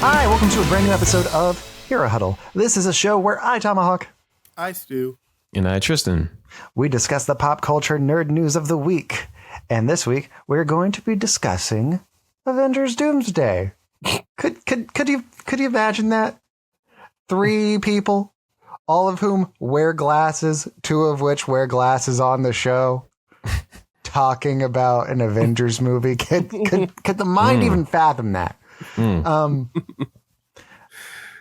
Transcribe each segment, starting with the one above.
Hi, welcome to a brand new episode of Hero Huddle. This is a show where I, Tomahawk, I, Stu, and I, Tristan, we discuss the pop culture nerd news of the week. And this week, we're going to be discussing Avengers Doomsday. Could you imagine that? 3 people, all of whom wear glasses, 2 of which wear glasses on the show, talking about an Avengers movie. Could the mind even fathom that?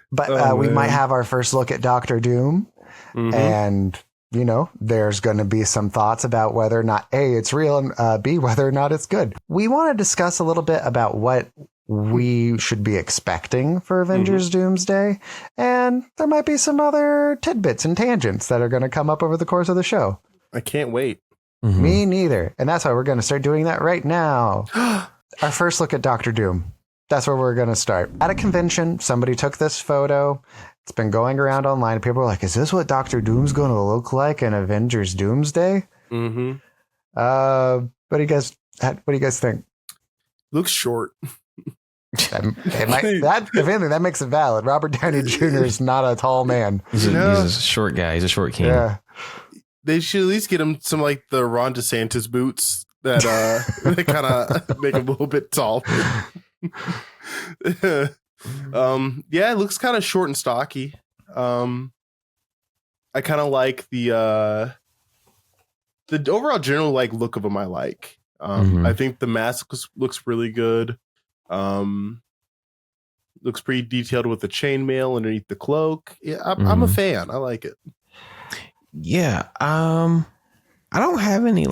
But we might have our first look at Doctor Doom, and there's going to be some thoughts about whether or not A, it's real, and B, whether or not it's good. We want to discuss a little bit about what we should be expecting for Avengers Doomsday, and there might be some other tidbits and tangents that are going to come up over the course of the show. I can't wait. Me neither. And that's why we're going to start doing that right now. Our first look at Doctor Doom. That's where we're going to start. At a convention, somebody took this photo. It's been going around online. People are like, is this what Doctor Doom's going to look like in Avengers Doomsday? What do you guys think? Looks short. If anything, that makes it valid. Robert Downey Jr. is not a tall man. He's a short guy. He's a short king. Yeah. They should at least get him some like the Ron DeSantis boots that they kind of make him a little bit tall. Yeah, it looks kind of short and stocky. I kind of like the overall general look of him. I like. I think the mask looks really good. Looks pretty detailed with the chainmail underneath the cloak. Yeah, I'm a fan. I like it. Yeah. I don't have any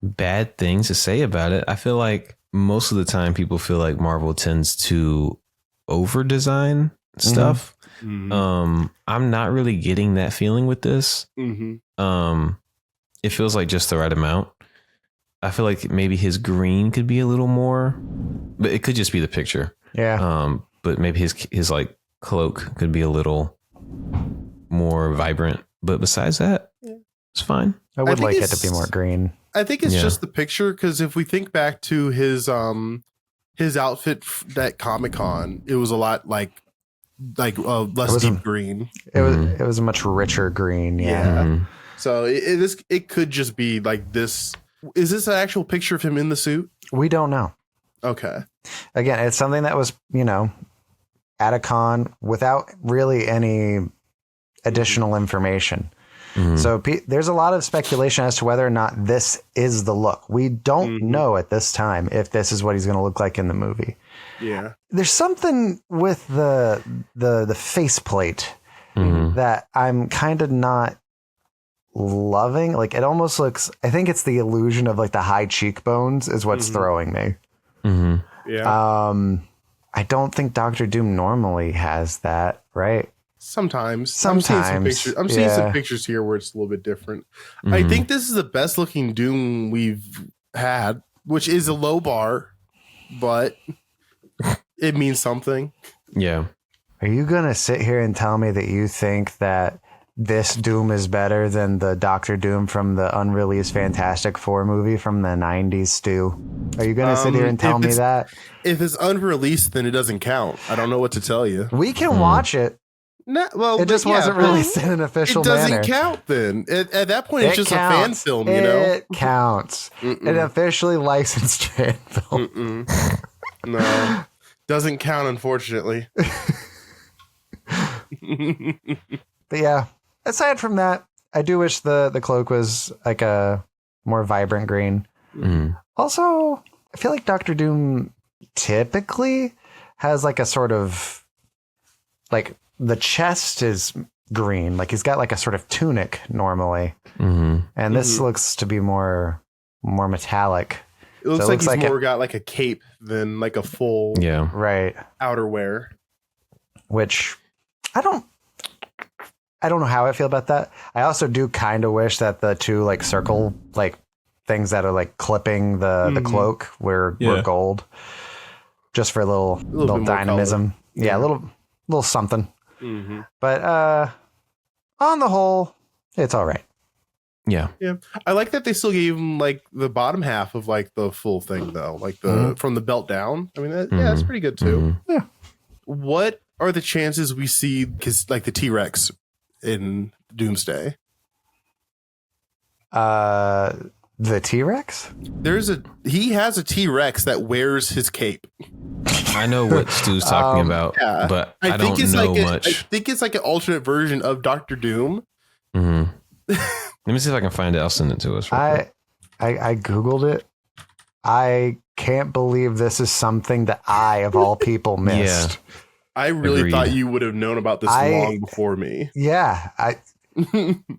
bad things to say about it. I feel like most of the time people feel like Marvel tends to over design stuff. I'm not really getting that feeling with this. It feels like just the right amount. I feel like maybe his green could be a little more, but it could just be the picture. Yeah. But maybe his cloak could be a little more vibrant. But besides that, it's fine. I would like it to be more green. I think it's just the picture, because if we think back to his outfit at Comic-Con, it was a lot less deep green. It was a much richer green. Yeah. So it could just be like this. Is this an actual picture of him in the suit? We don't know. Okay. Again, it's something that was, at a con without really any additional information. So there's a lot of speculation as to whether or not this is the look. We don't know at this time if this is what he's going to look like in the movie. Yeah. There's something with the faceplate that I'm kind of not loving. Like, it almost looks, I think it's the illusion of the high cheekbones is what's throwing me. Yeah. I don't think Doctor Doom normally has that, right? Sometimes. I'm seeing some pictures here where it's a little bit different. I think this is the best looking Doom we've had, which is a low bar, but it means something. Yeah. Are you going to sit here and tell me that you think that this Doom is better than the Doctor Doom from the unreleased Fantastic Four movie from the 90s, Stu? Are you going to sit here and tell me that? If it's unreleased, then it doesn't count. I don't know what to tell you. We can watch it. No, well, it just wasn't released in an official manner. It doesn't count then. At that point, it's just counts. A fan film, It counts. An officially licensed fan film. No. Doesn't count, unfortunately. But yeah, aside from that, I do wish the cloak was like a more vibrant green. Also, I feel like Doctor Doom typically has a sort of the chest is green, he's got a sort of tunic normally, and this looks to be more metallic. It looks like he's more got a cape than a full outerwear. Which I don't know how I feel about that. I also do kind of wish that the 2 circle things that are clipping the cloak were gold, just for a little dynamism. Yeah, a little something. But on the whole, it's all right. Yeah. I like that they still gave him the bottom half of the full thing though, from the belt down. I mean, that's pretty good too. Yeah. what are the chances we see like the T-Rex in Doomsday? The T-Rex? He has a T-Rex that wears his cape. I know what Stu's talking about, but I don't know much. I think it's like an alternate version of Doctor Doom. Mm-hmm. Let me see if I can find it. I'll send it to us. I Googled it. I can't believe this is something that I, of all people, missed. Yeah. I really thought you would have known about this long before me. Yeah.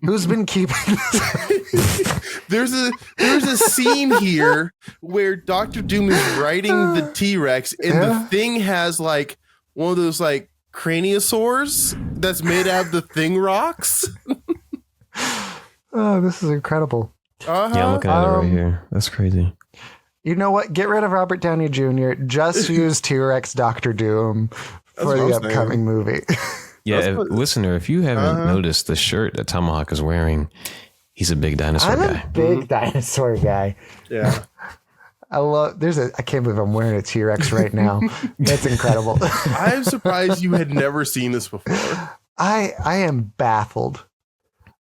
Who's been keeping this? There's a scene here where Doctor Doom is riding the T-Rex and the thing has like one of those like craniosaurs that's made out of the thing rocks. Oh, this is incredible. Yeah, I'm looking at it right here. That's crazy. You know what? Get rid of Robert Downey Jr. Just use T-Rex Doctor Doom for the upcoming movie. Yeah, listener, if you haven't noticed the shirt that Tomahawk is wearing, he's a big dinosaur guy. I'm a big dinosaur guy. Yeah. I can't believe I'm wearing a T-Rex right now. That's incredible. I'm surprised you had never seen this before. I am baffled.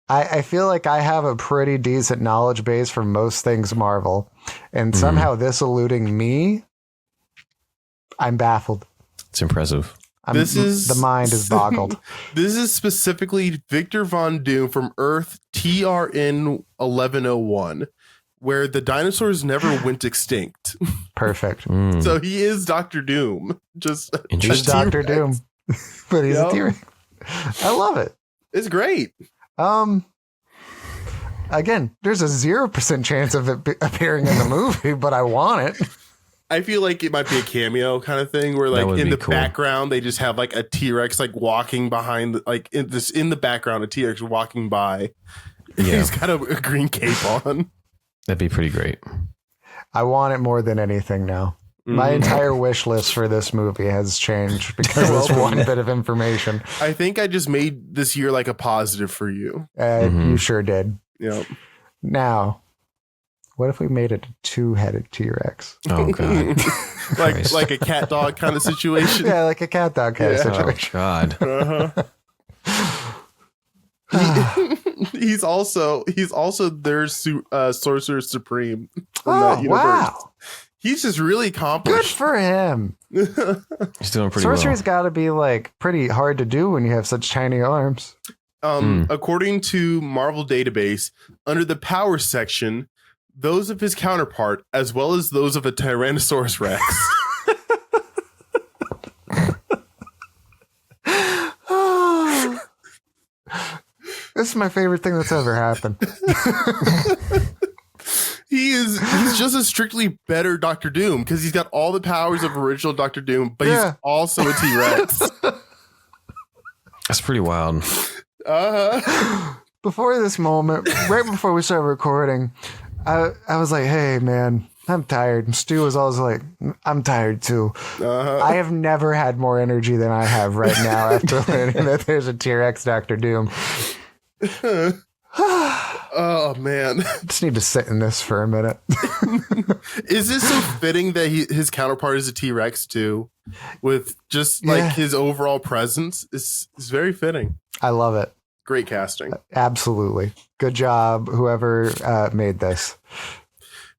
I feel like I have a pretty decent knowledge base for most things Marvel, and somehow this eluding me, I'm baffled. It's impressive. The mind is boggled. This is specifically Victor Von Doom from Earth TRN 1101, where the dinosaurs never went extinct. Perfect. So he is Doctor Doom. He's Doctor Doom, but he's a T-Rex. I love it. It's great. Again, there's a 0% chance of it appearing in the movie, but I want it. I feel like it might be a cameo kind of thing where like in the background, they just have like a T-Rex like walking behind, like in the background, a T-Rex walking by. Yeah. He's got a green cape on. That'd be pretty great. I want it more than anything now. My entire wish list for this movie has changed because of this one bit of information. I think I just made this year like a positive for you. You sure did. Yep. Now, what if we made it a two-headed T-Rex? Oh, God. like a cat dog kind of situation? Yeah, like a cat dog kind of situation. Oh, God. He's also their Sorcerer Supreme. Oh, wow. He's just really accomplished. Good for him. He's doing pretty Sorcery's got to be like pretty hard to do when you have such tiny arms. According to Marvel Database, under the power section, those of his counterpart, as well as those of a Tyrannosaurus Rex. This is my favorite thing that's ever happened. He's just a strictly better Doctor Doom because he's got all the powers of original Doctor Doom, but he's also a T-Rex. That's pretty wild. Before this moment, right before we started recording, I was like, hey, man, I'm tired. And Stu was always like, I'm tired too. I have never had more energy than I have right now after learning that there's a T-Rex Doctor Doom. Oh, man. Just need to sit in this for a minute. Is this so fitting that his counterpart is a T-Rex too? With just like his overall presence is very fitting. I love it. Great casting. Absolutely. Good job, whoever made this.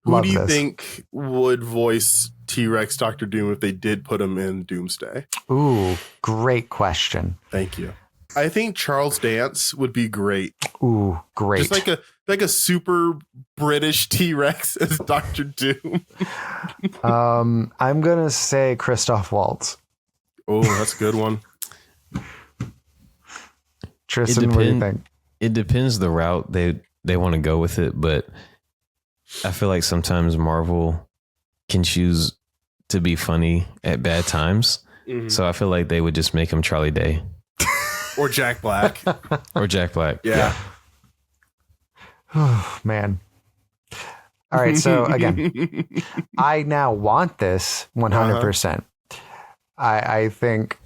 Who do you think would voice T-Rex Doctor Doom if they did put him in Doomsday? Ooh, great question. Thank you. I think Charles Dance would be great. Ooh, great. Just like a super British T-Rex as Doctor Doom. I'm going to say Christoph Waltz. Oh, that's a good one. Tristan, what do you think? It depends the route they want to go with it, but I feel like sometimes Marvel can choose to be funny at bad times. Mm-hmm. So I feel like they would just make him Charlie Day. Or Jack Black. Yeah. Oh, man. All right. So again, I now want this 100%. I think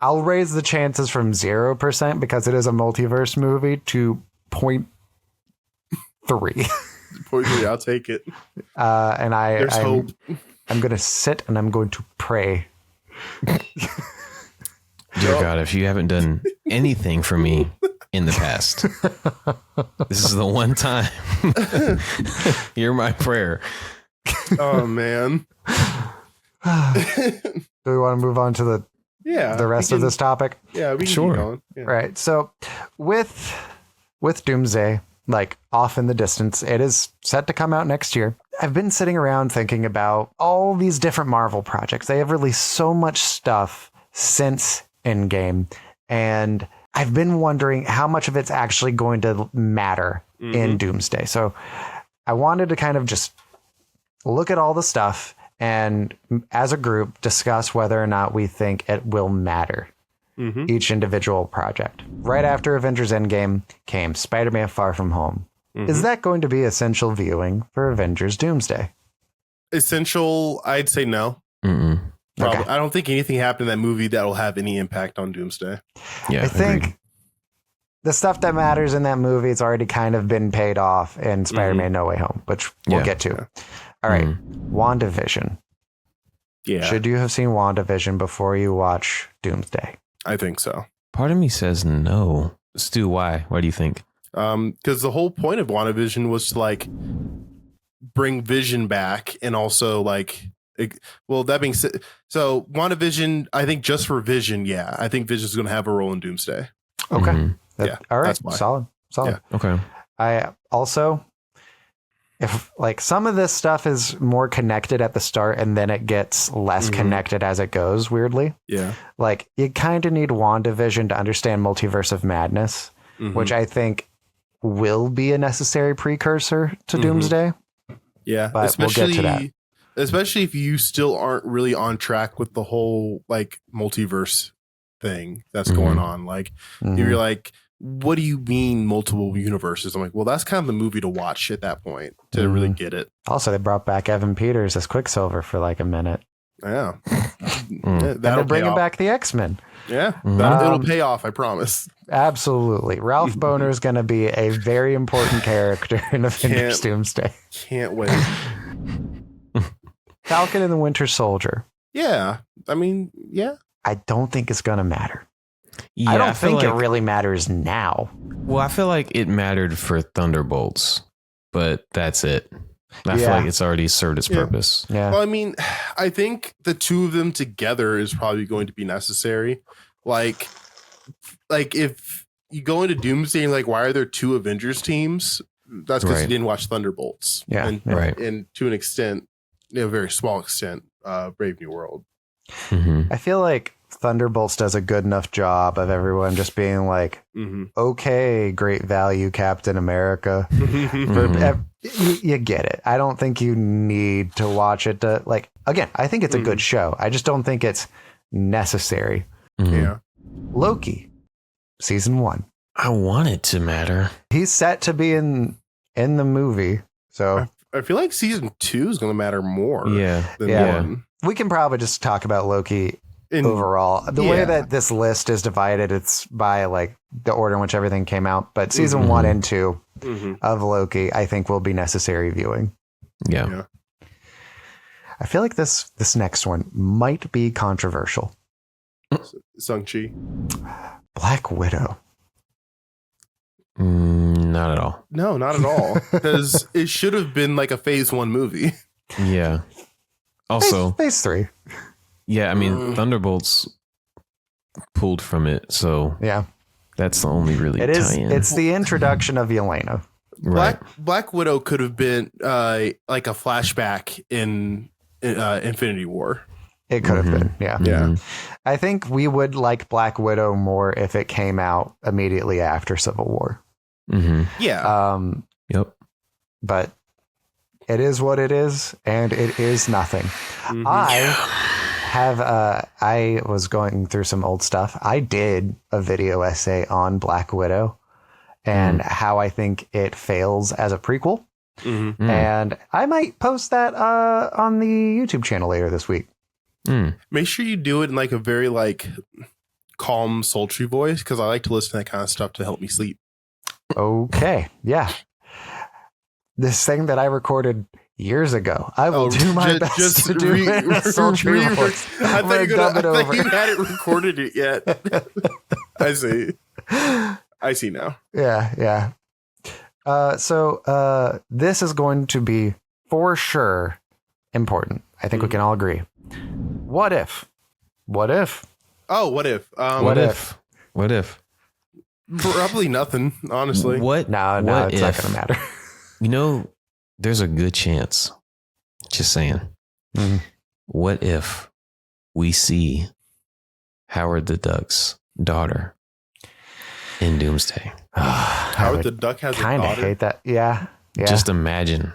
I'll raise the chances from 0% because it is a multiverse movie to 0.3. 0.3, I'll take it. And There's hope. I'm going to sit and I'm going to pray. Dear God, if you haven't done anything for me in the past, this is the one time. Hear my prayer. Oh man. Do we want to move on to the rest of this topic? Yeah, we can keep going. Yeah. Right. So with Doomsday, like off in the distance, it is set to come out next year. I've been sitting around thinking about all these different Marvel projects. They have released so much stuff since Endgame, and I've been wondering how much of it's actually going to matter in Doomsday. So I wanted to kind of just look at all the stuff and as a group discuss whether or not we think it will matter. Each individual project. Right after Avengers Endgame came Spider-Man Far From Home. Is that going to be essential viewing for Avengers Doomsday? Essential, I'd say no. Mm-mm. Probably. Okay. I don't think anything happened in that movie that will have any impact on Doomsday. Yeah, I think agreed. the stuff that matters in that movie, it's already kind of been paid off in Spider-Man No Way Home, which we'll get to. Yeah. All right. WandaVision. Yeah. Should you have seen WandaVision before you watch Doomsday? I think so. Part of me says no. Stu, why? Why do you think? Because the whole point of WandaVision was to like bring Vision back, and also like, that being said, so WandaVision, I think just for Vision, I think Vision's going to have a role in Doomsday. Okay. Yeah. All right. That's why. Solid. Yeah. Okay. I also, if like some of this stuff is more connected at the start and then it gets less connected as it goes, weirdly. Yeah. Like you kind of need WandaVision to understand Multiverse of Madness, which I think will be a necessary precursor to Doomsday. Yeah. But especially, we'll get to that. Especially if you still aren't really on track with the whole like multiverse thing that's going on. Like you're like, what do you mean multiple universes? I'm like, well, that's kind of the movie to watch at that point to really get it. Also, they brought back Evan Peters as Quicksilver for like a minute. Yeah. And they're bringing back the X-Men. Yeah. It'll pay off, I promise. Absolutely. Ralph Boner is going to be a very important character in Avengers Doomsday. Can't wait. Falcon and the Winter Soldier. Yeah. I mean, yeah. I don't think it's going to matter. Yeah, I don't think like, it really matters now. Well, I feel like it mattered for Thunderbolts, but that's it. I feel like it's already served its purpose. Yeah. Well, I mean, I think the two of them together is probably going to be necessary. Like if you go into Doomsday and like, why are there two Avengers teams? That's because you didn't watch Thunderbolts. Yeah. And to an extent, a very small extent, Brave New World. I feel like Thunderbolts does a good enough job of everyone just being like, okay, great value Captain America. You get it. I don't think you need to watch it to like, again, I think it's a good show. I just don't think it's necessary. Yeah. Loki, season 1. I want it to matter. He's set to be in the movie. So I feel like season 2 is going to matter more. Than one. We can probably just talk about Loki overall. The way that this list is divided, it's by like the order in which everything came out. But season 1 and 2 of Loki, I think, will be necessary viewing. Yeah. I feel like this next one might be controversial. Shang-Chi. Black Widow. Not at all. No, not at all. Because it should have been like a phase 1 movie. Yeah. Also, phase 3. Yeah, I mean, Thunderbolts pulled from it, so that's the only really tie-in. It's the introduction of Yelena. Right. Black Widow could have been like a flashback in Infinity War. It could have been, yeah. Yeah. I think we would like Black Widow more if it came out immediately after Civil War. Yeah. Yep. But it is what it is, and it is nothing. I was going through some old stuff. I did a video essay on Black Widow and how I think it fails as a prequel. And I might post that on the YouTube channel later this week. Make sure you do it in like a very like calm, sultry voice, because I like to listen to that kind of stuff to help me sleep. Okay. Yeah. This thing that I recorded years ago. I will do my best to do it. Sultry voice. I thought you hadn't recorded it yet. I see now. Yeah. So this is going to be for sure important. I think we can all agree. What if? Oh, what if? What if? Probably nothing, honestly. No, it's not going to matter. There's a good chance. Just saying. Mm-hmm. What if we see Howard the Duck's daughter in Doomsday? Howard the Duck has a daughter? Kind of hate that. Yeah. Just imagine.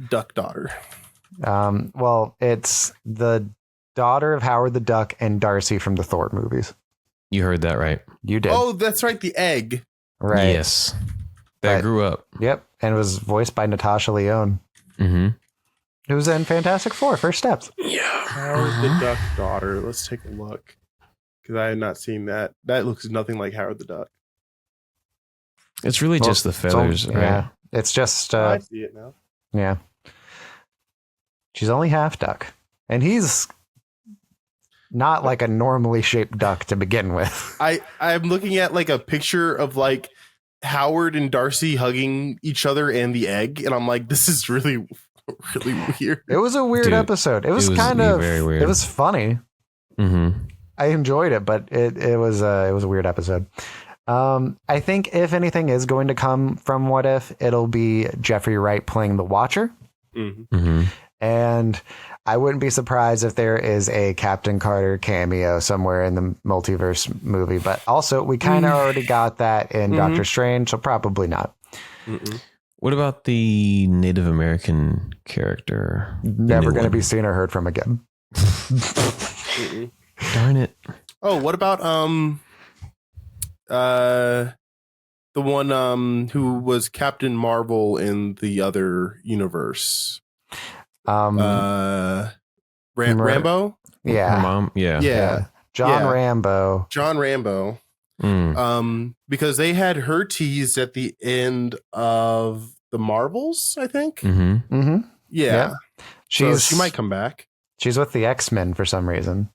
Duck daughter. Well, it's the daughter of Howard the Duck and Darcy from the Thor movies. You heard that right. You did. Oh, that's right. The egg. Right. Yes. That grew up. Yep. And was voiced by Natasha Lyonne. Mm-hmm. It was in Fantastic Four, First Steps. Yeah. Howard the Duck daughter. Let's take a look. Because I had not seen that. That looks nothing like Howard the Duck. It's really just the feathers, right? Yeah. It's just... I see it now. Yeah. She's only half duck. And he's not like a normally shaped duck to begin with. I'm looking at like a picture of like Howard and Darcy hugging each other and the egg. And I'm like, this is really, really weird. It was a weird episode. It was kind of very weird. It was funny. Mm-hmm. I enjoyed it, but it was a weird episode. I think if anything is going to come from What If, it'll be Jeffrey Wright playing the Watcher. Mm-hmm. Mm-hmm. And I wouldn't be surprised if there is a Captain Carter cameo somewhere in the multiverse movie. But also, we kind of already got that in Doctor Strange, so probably not. Mm-mm. What about the Native American character? Never going to be seen or heard from again. Darn it. Oh, what about the one who was Captain Marvel in the other universe? Rambo? Her mom? Yeah. John Rambo. Because they had her teased at the end of the Marvels, I think. Mm-hmm. Mm-hmm. Yeah. So she might come back. She's with the X-Men for some reason.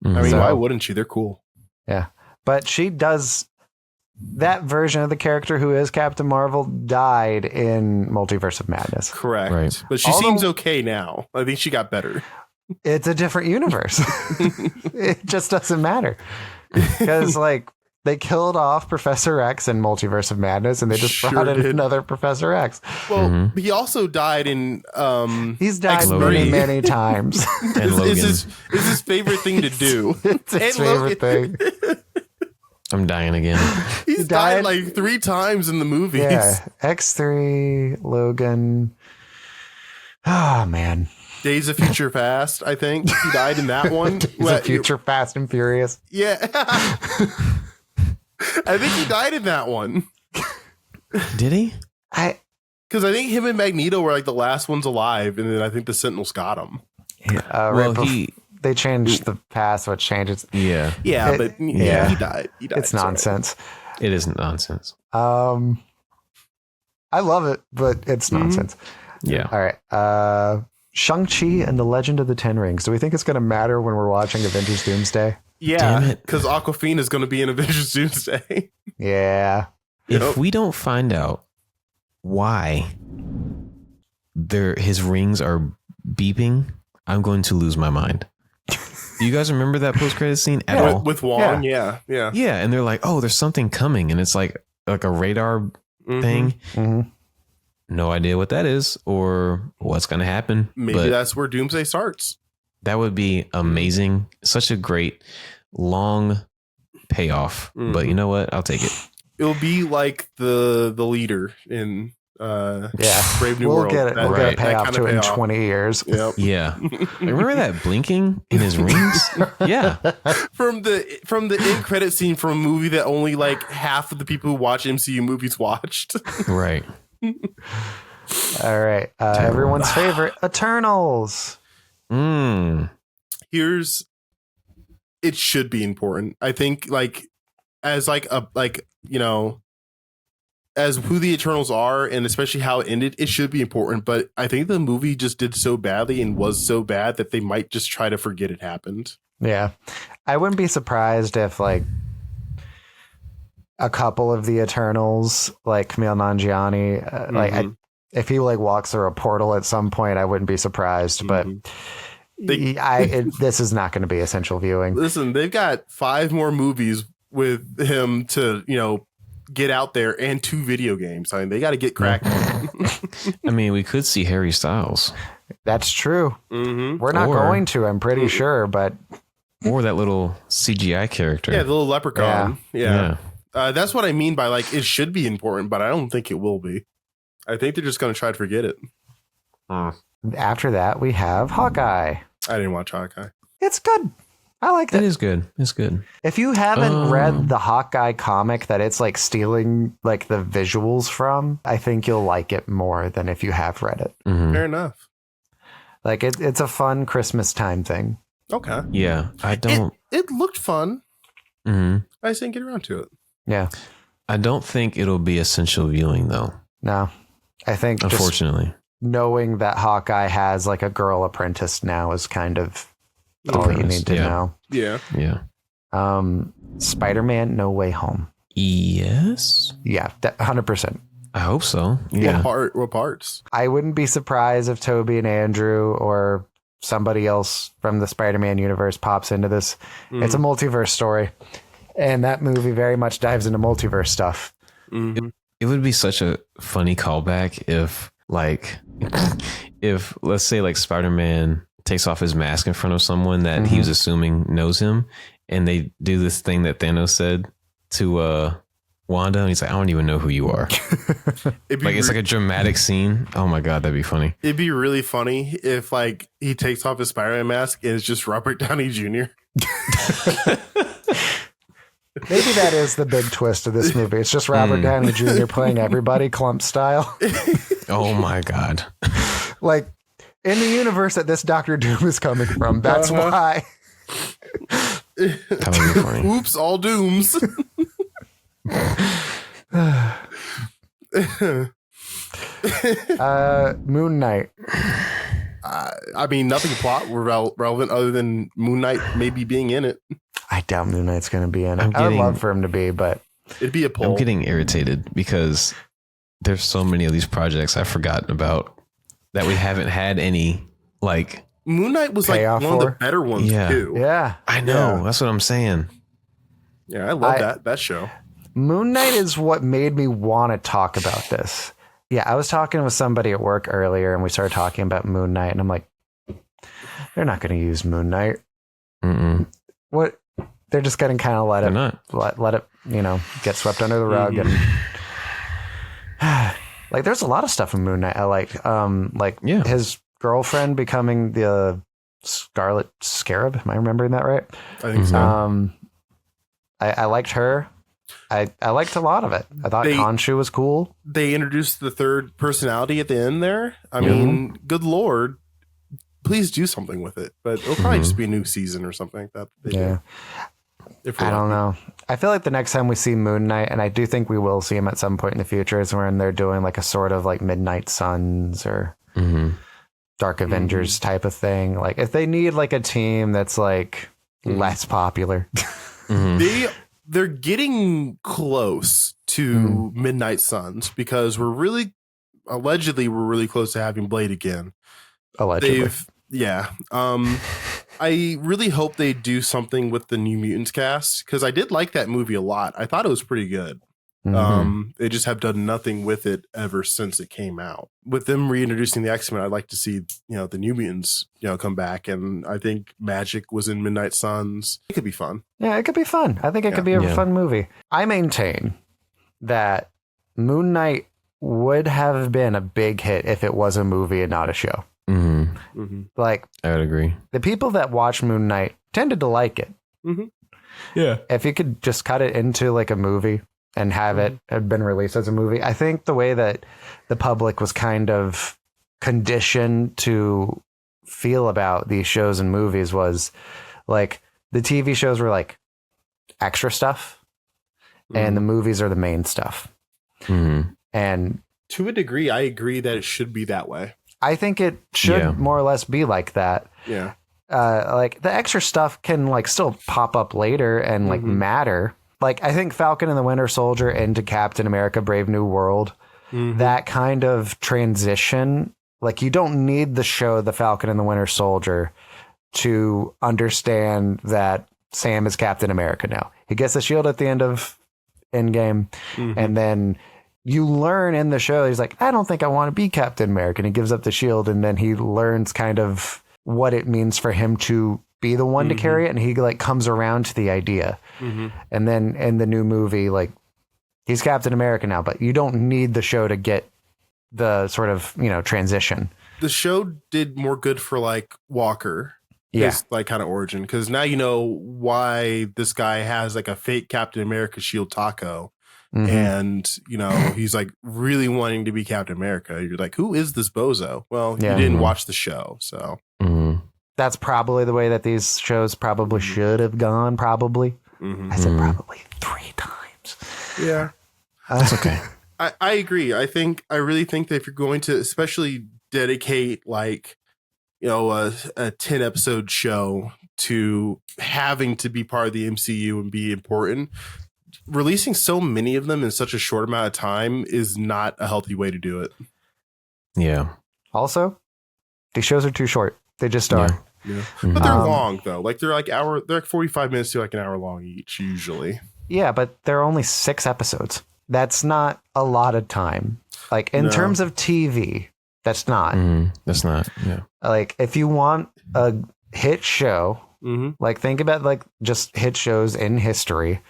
Mm-hmm. I mean, why wouldn't she? They're cool. Yeah. But she does... That version of the character who is Captain Marvel died in Multiverse of Madness. Correct. Right. But she seems okay now. I think she got better. It's a different universe. It just doesn't matter. Because, like, they killed off Professor X in Multiverse of Madness, and they just brought in another Professor X. Well, he also died in... He's died many, many times. And it's his favorite thing to do. It's his favorite thing. I'm dying again. He's died like 3 times in the movies. Yeah. X3, Logan. Oh, man. Days of Future Past, I think. He died in that one. Days of Future Fast and Furious. Yeah. I think he died in that one. Did he? Because I think him and Magneto were like the last ones alive, and then I think the Sentinels got him. They changed the past, which changes. Yeah. Yeah, but he died. It's nonsense. Right. It isn't nonsense. I love it, but it's nonsense. Yeah. All right. Shang-Chi and the Legend of the Ten Rings. Do we think it's going to matter when we're watching Avengers Doomsday? Yeah, because Awkwafina is going to be in Avengers Doomsday. Yeah. If we don't find out why his rings are beeping, I'm going to lose my mind. Do you guys remember that post-credit scene at all? With Wong, yeah. Yeah, and they're like, oh, there's something coming, and it's like a radar thing. Mm-hmm. No idea what that is or what's going to happen. Maybe that's where Doomsday starts. That would be amazing. Such a great long payoff. But you know what? I'll take it. It'll be like the leader in Brave New World. We'll get a payoff to it in 20 years. Yep. Yeah. Remember that blinking in his rings? Yeah. From the end credit scene from a movie that only like half of the people who watch MCU movies watched. Right. All right. Everyone's favorite, Eternals. It should be important. I think as as who the Eternals are, and especially how it ended, it should be important. But I think the movie just did so badly and was so bad that they might just try to forget it happened. Yeah. I wouldn't be surprised if like a couple of the Eternals, like Kumail Nanjiani, if he like walks through a portal at some point, I wouldn't be surprised. But this is not going to be essential viewing. Listen, they've got 5 more movies with him to, get out there, and 2 video games. I mean, they got to get cracking. I mean, we could see Harry Styles. That's true. We're not going to, I'm pretty sure, but. Or that little CGI character. Yeah, the little leprechaun. Yeah. That's what I mean by like, it should be important, but I don't think it will be. I think they're just going to try to forget it. After that, we have Hawkeye. I didn't watch Hawkeye. It's good. I like it. It is good. It's good. If you haven't read the Hawkeye comic that it's like stealing like the visuals from, I think you'll like it more than if you have read it. Fair enough. Like it's a fun Christmas time thing. Okay. Yeah, I don't. It looked fun. I just didn't get around to it. Yeah. I don't think it'll be essential viewing though. No, I think unfortunately knowing that Hawkeye has like a girl apprentice now is kind of all you need to know. Yeah. Spider-Man: No Way Home. Yes. Yeah, 100%. I hope so. Yeah. What parts? I wouldn't be surprised if Toby and Andrew or somebody else from the Spider-Man universe pops into this. It's a multiverse story, and that movie very much dives into multiverse stuff. It would be such a funny callback if let's say like Spider-Man takes off his mask in front of someone that he was assuming knows him, and they do this thing that Thanos said to Wanda, and he's like, I don't even know who you are. It's like a dramatic scene. Oh my God, that'd be funny. It'd be really funny if like he takes off his Spider-Man mask and it's just Robert Downey Jr. Maybe that is the big twist of this movie. It's just Robert Downey Jr. playing everybody Clump style. Oh my God. Like in the universe that this Doctor Doom is coming from. That's why. That would be funny. Oops, all dooms. Moon Knight. I mean, nothing plot relevant other than Moon Knight maybe being in it. I doubt Moon Knight's going to be in it. I would love for him to be, but it'd be a poll. I'm getting irritated because there's so many of these projects I've forgotten about that we haven't had any like. Moon Knight was like one of the better ones too. Yeah, I know. Yeah. That's what I'm saying. Yeah, I love that show. Moon Knight is what made me want to talk about this. Yeah, I was talking with somebody at work earlier, and we started talking about Moon Knight, and I'm like, they're not going to use Moon Knight. What? They're just going to kind of let it, get swept under the rug, and like, there's a lot of stuff in Moon Knight I liked. His girlfriend becoming the Scarlet Scarab. Am I remembering that right? I think so. I liked her. I liked a lot of it. I thought Khonshu was cool. They introduced the third personality at the end there. I mean, good Lord, please do something with it. But it'll probably just be a new season or something like that. I don't know. I feel like the next time we see Moon Knight, and I do think we will see him at some point in the future, is when they're doing like a sort of like Midnight Suns or Dark Avengers type of thing. Like if they need like a team that's like less popular. They're getting close to Midnight Suns because we're really close to having Blade again. Allegedly. I really hope they do something with the New Mutants cast because I did like that movie a lot. I thought it was pretty good. They just have done nothing with it ever since it came out. With them reintroducing the X-Men, I'd like to see, the New Mutants, come back. And I think Magic was in Midnight Suns. It could be fun. Yeah, it could be fun. I think it could be a fun movie. I maintain that Moon Knight would have been a big hit if it was a movie and not a show. Like, I would agree. The people that watch Moon Knight tended to like it. Yeah. If you could just cut it into like a movie and have it had been released as a movie. I think the way that the public was kind of conditioned to feel about these shows and movies was like the TV shows were like extra stuff and the movies are the main stuff. And to a degree, I agree that it should be that way. I think it should more or less be like that. Yeah. Like the extra stuff can like still pop up later and like matter. Like I think Falcon and the Winter Soldier into Captain America Brave New World, that kind of transition, like you don't need the show The Falcon and the Winter Soldier to understand that Sam is Captain America now. He gets the shield at the end of Endgame, and then you learn in the show, he's like, I don't think I want to be Captain America. And he gives up the shield, and then he learns kind of what it means for him to be the one to carry it, and he like comes around to the idea. And then in the new movie, like he's Captain America now, but you don't need the show to get the sort of, you know, transition. The show did more good for like Walker. His like kind of origin, because now you know why this guy has like a fake Captain America shield taco, and you know he's like really wanting to be Captain America. You're like, who is this bozo? Well, you didn't watch the show, so that's probably the way that these shows probably should have gone. Probably, I said probably 3 times. Yeah, that's okay. I agree. I really think that if you're going to especially dedicate like, you know, a 10 episode show to having to be part of the MCU and be important, releasing so many of them in such a short amount of time is not a healthy way to do it. Yeah. Also, these shows are too short. They just are. Yeah. But they're long though. Like they're like 45 minutes to like an hour long each usually. Yeah, but there are only 6 episodes. That's not a lot of time. Like in terms of TV, that's not. That's not. Yeah. Like if you want a hit show, like think about like just hit shows in history.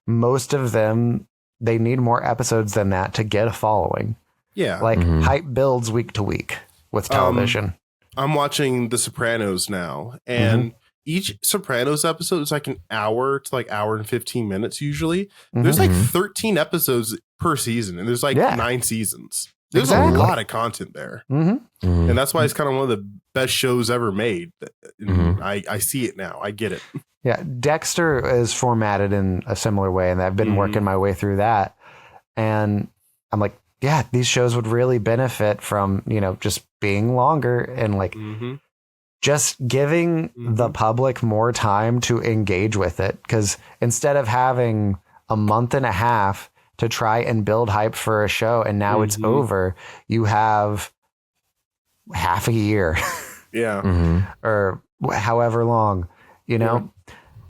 Most of them, they need more episodes than that to get a following. Yeah. Like hype builds week to week with television. I'm watching The Sopranos now, and each Sopranos episode is like an hour to like hour and 15 minutes usually. There's like 13 episodes per season, and there's like 9 seasons. There's a lot of content there. And that's why it's kind of one of the best shows ever made. I see it now. I get it. Yeah. Dexter is formatted in a similar way, and I've been working my way through that. And I'm like, yeah, these shows would really benefit from, you know, just being longer and like just giving the public more time to engage with it. Because instead of having a month and a half to try and build hype for a show, and now it's over, you have half a year. Or however long, you know.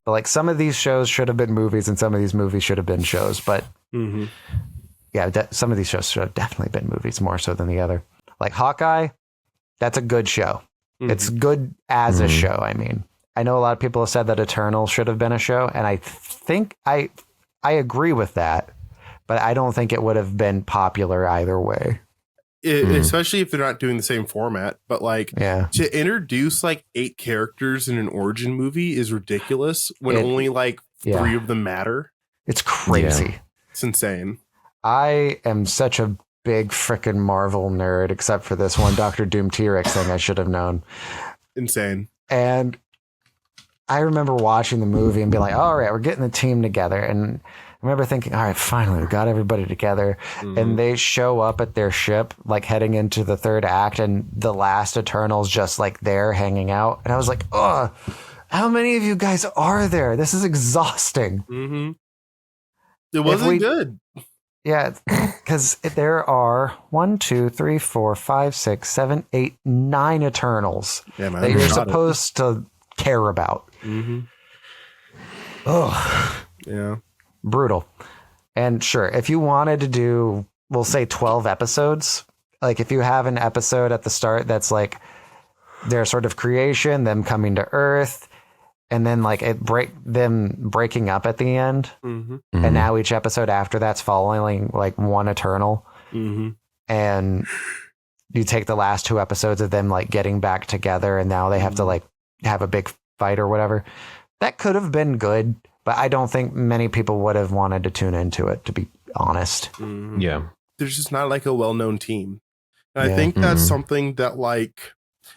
But like some of these shows should have been movies, and some of these movies should have been shows. But some of these shows should have definitely been movies more so than the other. Like Hawkeye, that's a good show. It's good as a show. I mean, I know a lot of people have said that Eternal should have been a show, and I think I agree with that. But I don't think it would have been popular either way. Especially if they're not doing the same format. But like to introduce like 8 characters in an origin movie is ridiculous when only like 3 of them matter. It's crazy. It's insane. I am such a big freaking Marvel nerd, except for this one Dr. Doom T-Rex thing I should have known. Insane. And I remember watching the movie and being like, all right, we're getting the team together. And I remember thinking, all right, finally, we got everybody together. And they show up at their ship, like heading into the 3rd act, and the last Eternal's just like there hanging out. And I was like, oh, how many of you guys are there? This is exhausting. It wasn't good. Yeah, because there are 1, 2, 3, 4, 5, 6, 7, 8, 9 Eternals that you're supposed to care about. Oh, yeah. Brutal. And sure, if you wanted to do, we'll say 12 episodes, like if you have an episode at the start that's like their sort of creation, them coming to Earth, and then like them breaking up at the end, and now each episode after that's following like one Eternal, and you take the last 2 episodes of them like getting back together, and now they have to like have a big fight or whatever. That could have been good, but I don't think many people would have wanted to tune into it, to be honest. Yeah. There's just not like a well-known team. And I think that's something that like,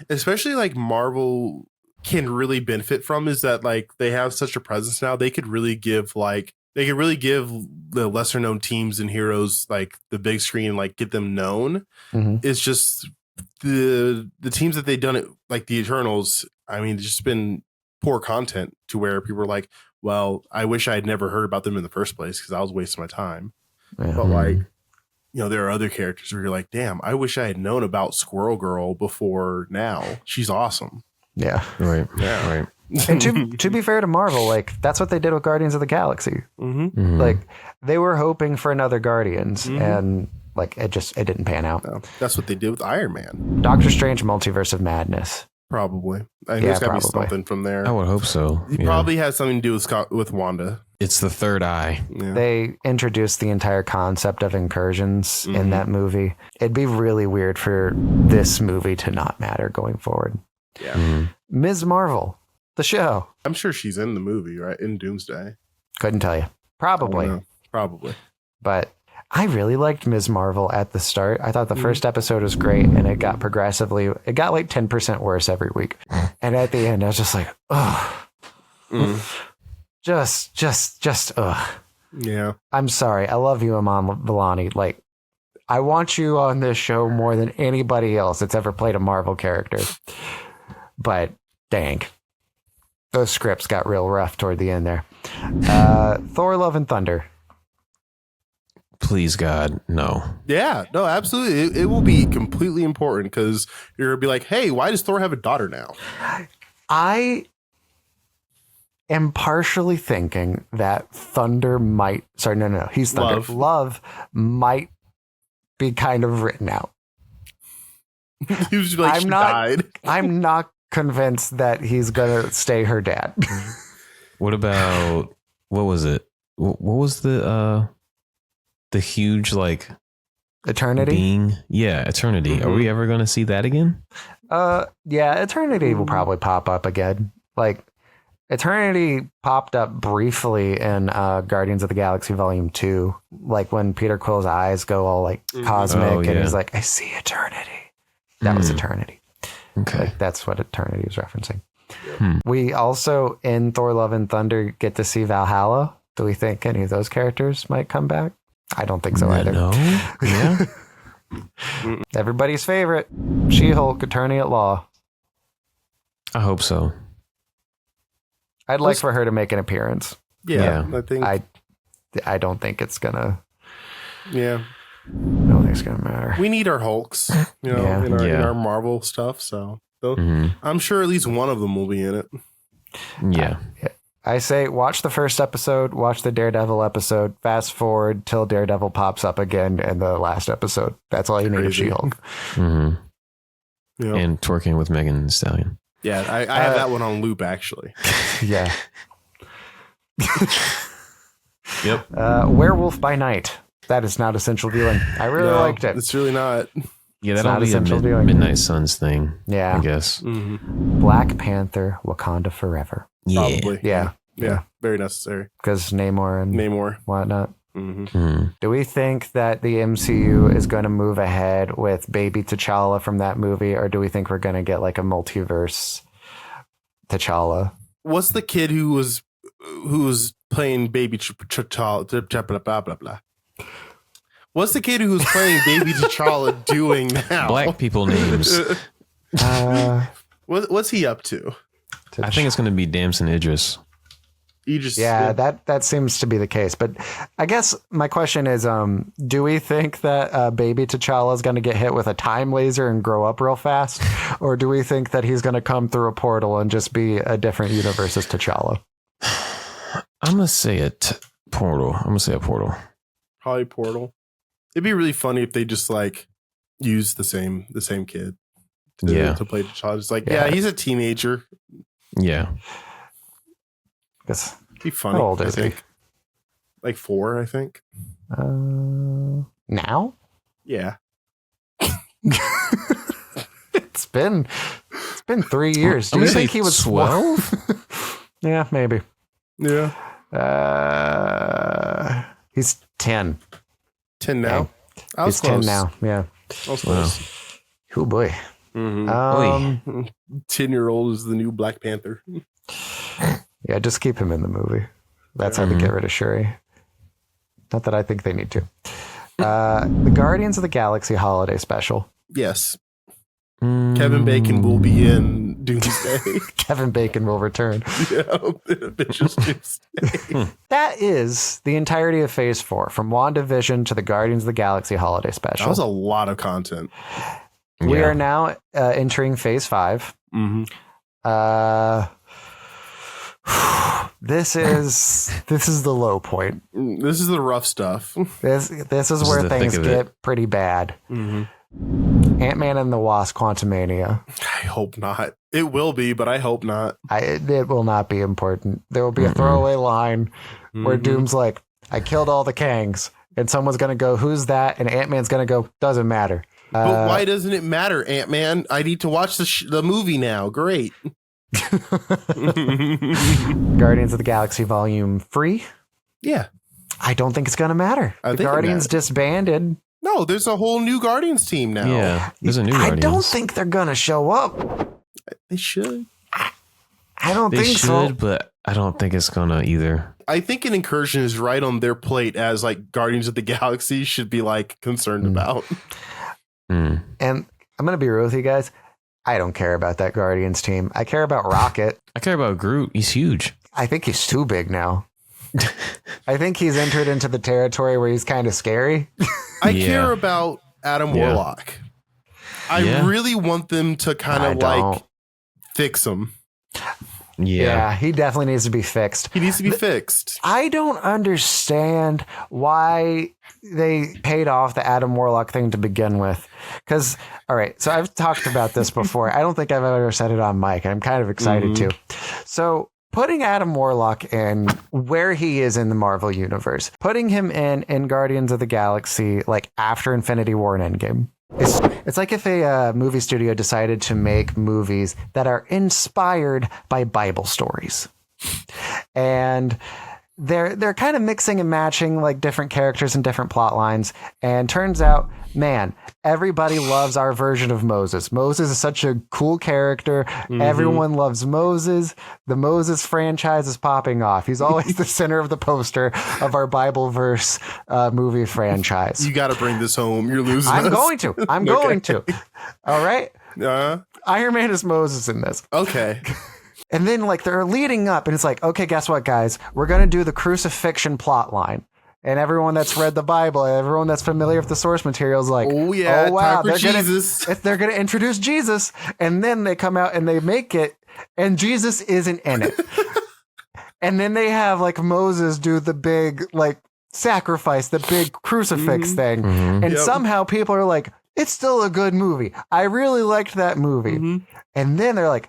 especially like Marvel can really benefit from, is that like they have such a presence now. They could really give like They could really give the lesser known teams and heroes like the big screen, like get them known. Mm-hmm. It's just the teams that they've done it, like the Eternals. I mean, it's just been poor content to where people are like, well, I wish I had never heard about them in the first place because I was wasting my time. Mm-hmm. But like, there are other characters where you're like, damn, I wish I had known about Squirrel Girl before now. She's awesome. Yeah. Right. Yeah. Right. And to be fair to Marvel, like that's what they did with Guardians of the Galaxy. Mm-hmm. Mm-hmm. Like they were hoping for another Guardians, and like it didn't pan out. No, that's what they did with Iron Man. Doctor Strange: Multiverse of Madness. Probably. There's got to be something from there. I would hope so. He probably has something to do with Wanda. It's the third eye. Yeah. They introduced the entire concept of incursions in that movie. It'd be really weird for this movie to not matter going forward. Yeah. Mm-hmm. Ms. Marvel. The show. I'm sure she's in the movie, right? In Doomsday. Couldn't tell you. Probably. Probably. But I really liked Ms. Marvel at the start. I thought the first episode was great, and it got like 10% worse every week. And at the end, I was just like, oh. Just, ugh. Yeah. I'm sorry. I love you, Iman Vellani. Like, I want you on this show more than anybody else that's ever played a Marvel character. But, dang. Those scripts got real rough toward the end there. Thor: Love and Thunder. Please, God, no. Yeah, no, absolutely. It will be completely important because you're going to be like, hey, why does Thor have a daughter now? I am partially thinking that Thunder might... Sorry, no. He's Thunder. Love might be kind of written out. He was like, died. I'm not convinced that he's gonna stay her dad. What was it? What was the huge like Eternity being? Yeah, Eternity. Mm-hmm. Are we ever gonna see that again? Yeah, Eternity will probably pop up again. Like Eternity popped up briefly in Guardians of the Galaxy Volume 2, like when Peter Quill's eyes go all like cosmic and he's like, I see eternity. That was Eternity. Okay. Like, that's what Eternity is referencing. We also, in Thor: Love and Thunder, get to see Valhalla. Do we think any of those characters might come back? I don't think so either. No. Yeah. Everybody's favorite, She-Hulk, Attorney at Law. I hope so. I'd like for her to make an appearance. Yeah. I think. I don't think it's gonna. Yeah. I don't think it's gonna matter. We need our Hulks, in our Marvel stuff. So I'm sure at least one of them will be in it. Yeah. I say watch the first episode, watch the Daredevil episode, fast forward till Daredevil pops up again in the last episode. That's all you need of She-Hulk. Mm-hmm. Yep. And twerking with Megan Thee Stallion. Yeah, I have that one on loop actually. Yeah. Yep. Werewolf by Night. That is not essential viewing. I really liked it. It's really not. Yeah, that'll be a Midnight Suns thing. Yeah, I guess. Mm-hmm. Black Panther: Wakanda Forever. Yeah. Probably. Yeah. Very necessary. Because Namor and whatnot. Mm-hmm. Do we think that the MCU is going to move ahead with Baby T'Challa from that movie, or do we think we're going to get like a multiverse T'Challa? What's the kid who was playing Baby T'Challa? Blah blah blah blah. What's the kid who's playing Baby T'Challa doing now? Black people names. What's he up to? I think it's going to be Damson Idris. That seems to be the case. But I guess my question is, do we think that Baby T'Challa is going to get hit with a time laser and grow up real fast? Or do we think that he's going to come through a portal and just be a different universe as T'Challa? I'm going to say a portal. Probably portal. It'd be really funny if they just like use the same kid to play T'Challa. It's like, he's a teenager. Yeah. Guess be funny. How old is he? Like 4, I think. Now? Yeah. It's been 3 years. Do you think he was 12? Yeah, maybe. Yeah. He's 10. 10 now. Okay. He's close. 10 now. Yeah. I was close. Oh boy. Mm-hmm. 10-year-old is the new Black Panther. Yeah, just keep him in the movie. That's how they get rid of Shuri. Not that I think they need to. The Guardians of the Galaxy Holiday Special. Yes. Kevin Bacon will be in Doomsday. Kevin Bacon will return. Yeah, bitches Doomsday. That is the entirety of Phase 4, from WandaVision to the Guardians of the Galaxy Holiday Special. That was a lot of content. We are now entering Phase 5. Mm-hmm. This is the low point. This is the rough stuff. This is where things get pretty bad. Mm-hmm. Ant-Man and the Wasp: Quantumania. I hope not. It will be, but I hope not. It will not be important. There will be a throwaway line where Doom's like, I killed all the Kangs. And someone's going to go, who's that? And Ant-Man's going to go, doesn't matter. But why doesn't it matter, Ant-Man? I need to watch the movie now. Great. Guardians of the Galaxy Volume 3? Yeah. I don't think it's going to matter. The Guardians disbanded. No, there's a whole new Guardians team now. Yeah, there's a new Guardians. I don't think they're going to show up. They should. I don't think so. They should, but I don't think it's going to either. I think an incursion is right on their plate as like Guardians of the Galaxy should be like concerned about. And I'm going to be real with you guys. I don't care about that Guardians team. I care about Rocket. I care about Groot. He's huge. I think he's too big now. I think he's entered into the territory where he's kind of scary. I care about Adam Warlock. I really want them to kind of like fix him. Yeah, he definitely needs to be fixed. He needs to be fixed. I don't understand why they paid off the Adam Warlock thing to begin with. Because, all right, so I've talked about this before. I don't think I've ever said it on mic. I'm kind of excited too. So putting Adam Warlock in where he is in the Marvel universe, putting him in Guardians of the Galaxy, like after Infinity War and Endgame. It's like if a movie studio decided to make movies that are inspired by Bible stories. And they're kind of mixing and matching like different characters and different plot lines. And turns out, man, everybody loves our version of Moses. Moses is such a cool character. Everyone loves Moses. The Moses franchise is popping off. He's always the center of the poster of our Bible verse movie franchise. You got to bring this home. You're losing. I'm going to. All right. Iron Man is Moses in this. Okay. And then like they're leading up and it's like, okay, guess what, guys? We're going to do the crucifixion plot line. And everyone that's read the Bible, everyone that's familiar with the source material is like, oh wow, they're going to introduce Jesus. And then they come out and they make it and Jesus isn't in it. And then they have like Moses do the big like sacrifice, the big crucifix thing. And somehow people are like, it's still a good movie. I really liked that movie. And then they're like,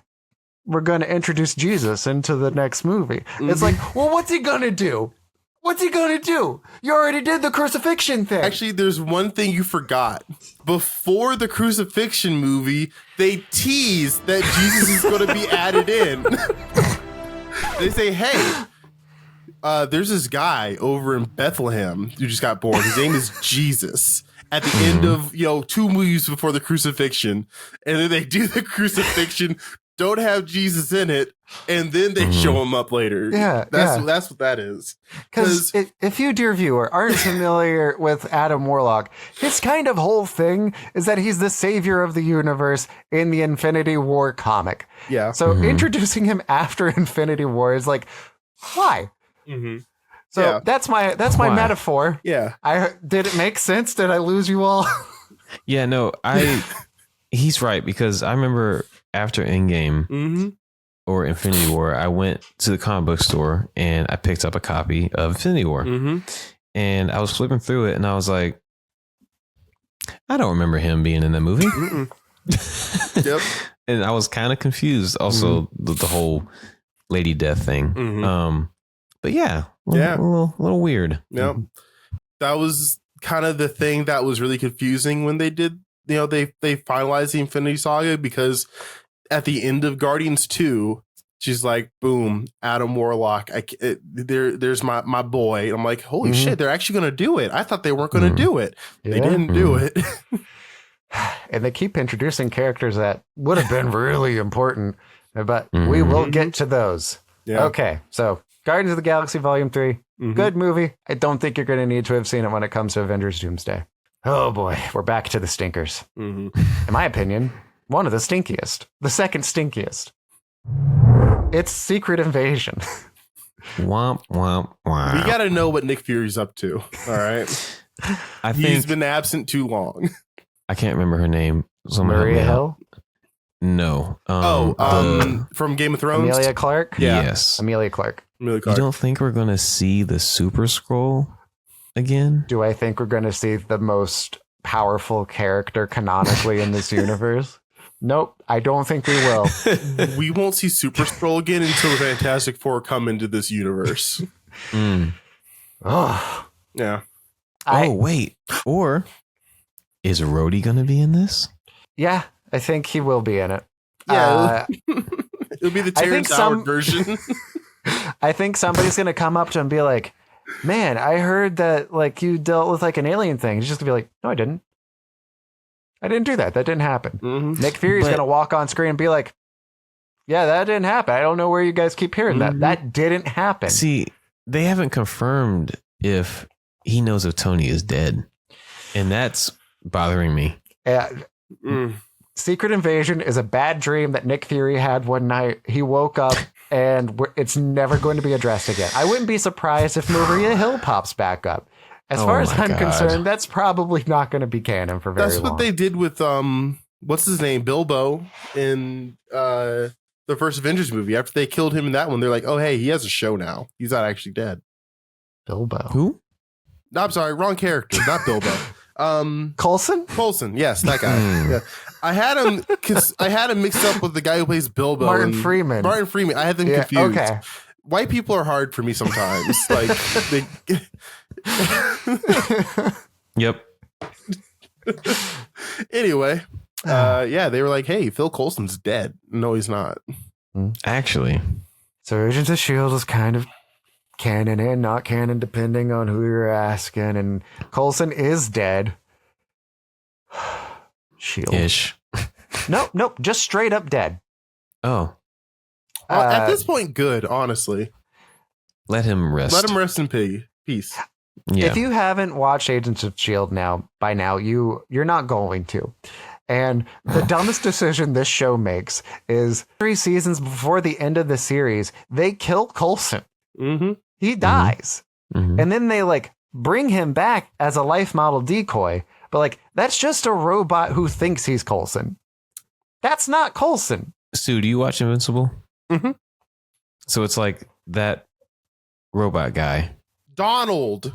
we're going to introduce Jesus into the next movie. It's like, well, what's he going to do? What's he going to do? You already did the crucifixion thing. Actually, there's one thing you forgot. Before the crucifixion movie, they tease that Jesus is going to be added in. They say, hey, there's this guy over in Bethlehem who just got born. His name is Jesus. At the end of, 2 movies before the crucifixion. And then they do the crucifixion, don't have Jesus in it, and then they show him up later. That's what that is. Because if you, dear viewer, aren't familiar with Adam Warlock, his kind of whole thing is that he's the savior of the universe in the Infinity War comic. Yeah. So introducing him after Infinity War is like, why? So that's my metaphor. Yeah. Did it make sense? Did I lose you all? Yeah, no, he's right, because I remember after Endgame or Infinity War, I went to the comic book store and I picked up a copy of Infinity War. And I was flipping through it and I was like, I don't remember him being in that movie. Yep. And I was kind of confused. Also, the whole Lady Death thing. But yeah, a little weird. Yep. That was kind of the thing that was really confusing when they did, they finalized the Infinity Saga, because at the end of Guardians 2, she's like, boom, Adam Warlock. There's my boy. And I'm like, holy shit, they're actually going to do it. I thought they weren't going to do it. They didn't do it. And they keep introducing characters that would have been really important, but we will get to those. Yeah. Okay, so Guardians of the Galaxy Volume 3. Good movie. I don't think you're going to need to have seen it when it comes to Avengers Doomsday. Oh boy, we're back to the stinkers. In my opinion, one of the stinkiest. The second stinkiest. It's Secret Invasion. Womp, womp, womp. We got to know what Nick Fury's up to. All right. I think he's been absent too long. I can't remember her name. Maria Hill? No. From Game of Thrones? Amelia Clark? Yeah. Yes. Amelia Clark. You don't think we're going to see the Super Scroll again? Do I think we're going to see the most powerful character canonically in this universe? Nope, I don't think we will. We won't see Super Scroll again until the Fantastic Four come into this universe. Oh. Yeah. Wait. Or is Rhodey going to be in this? Yeah, I think he will be in it. Yeah. It'll be the Terrence Howard version. I think somebody's going to come up to him and be like, man, I heard that like you dealt with like an alien thing. He's just going to be like, no, I didn't. I didn't do that. That didn't happen. Nick Fury's going to walk on screen and be like, yeah, that didn't happen. I don't know where you guys keep hearing that. That didn't happen. See, they haven't confirmed if he knows if Tony is dead. And that's bothering me. Secret Invasion is a bad dream that Nick Fury had one night. He woke up and it's never going to be addressed again. I wouldn't be surprised if Maria Hill pops back up. As far as I'm concerned, that's probably not going to be canon for very long. That's what they did with, what's his name? Bilbo in the first Avengers movie. After they killed him in that one, they're like, oh, hey, he has a show now. He's not actually dead. Bilbo. Who? No, I'm sorry. Wrong character. Not Bilbo. Coulson? Coulson. Yes, that guy. Yeah. I had him mixed up with the guy who plays Bilbo. Martin Freeman. I had them confused. Okay. White people are hard for me sometimes. Like they. Yep. Anyway, they were like, "Hey, Phil Coulson's dead." No, he's not. Actually, so Agents of S.H.I.E.L.D. is kind of canon and not canon, depending on who you're asking. And Coulson is dead. S.H.I.E.L.D. Ish. Nope, just straight up dead. Oh. At this point, good, honestly. Let him rest. Let him rest in peace. Yeah. If you haven't watched Agents of S.H.I.E.L.D. by now, you're not going to. And the dumbest decision this show makes is 3 seasons before the end of the series, they kill Coulson. He dies. And then they like bring him back as a life model decoy. But like, that's just a robot who thinks he's Coulson. That's not Coulson. Sue, do you watch Invincible? So it's like that robot guy. Donald.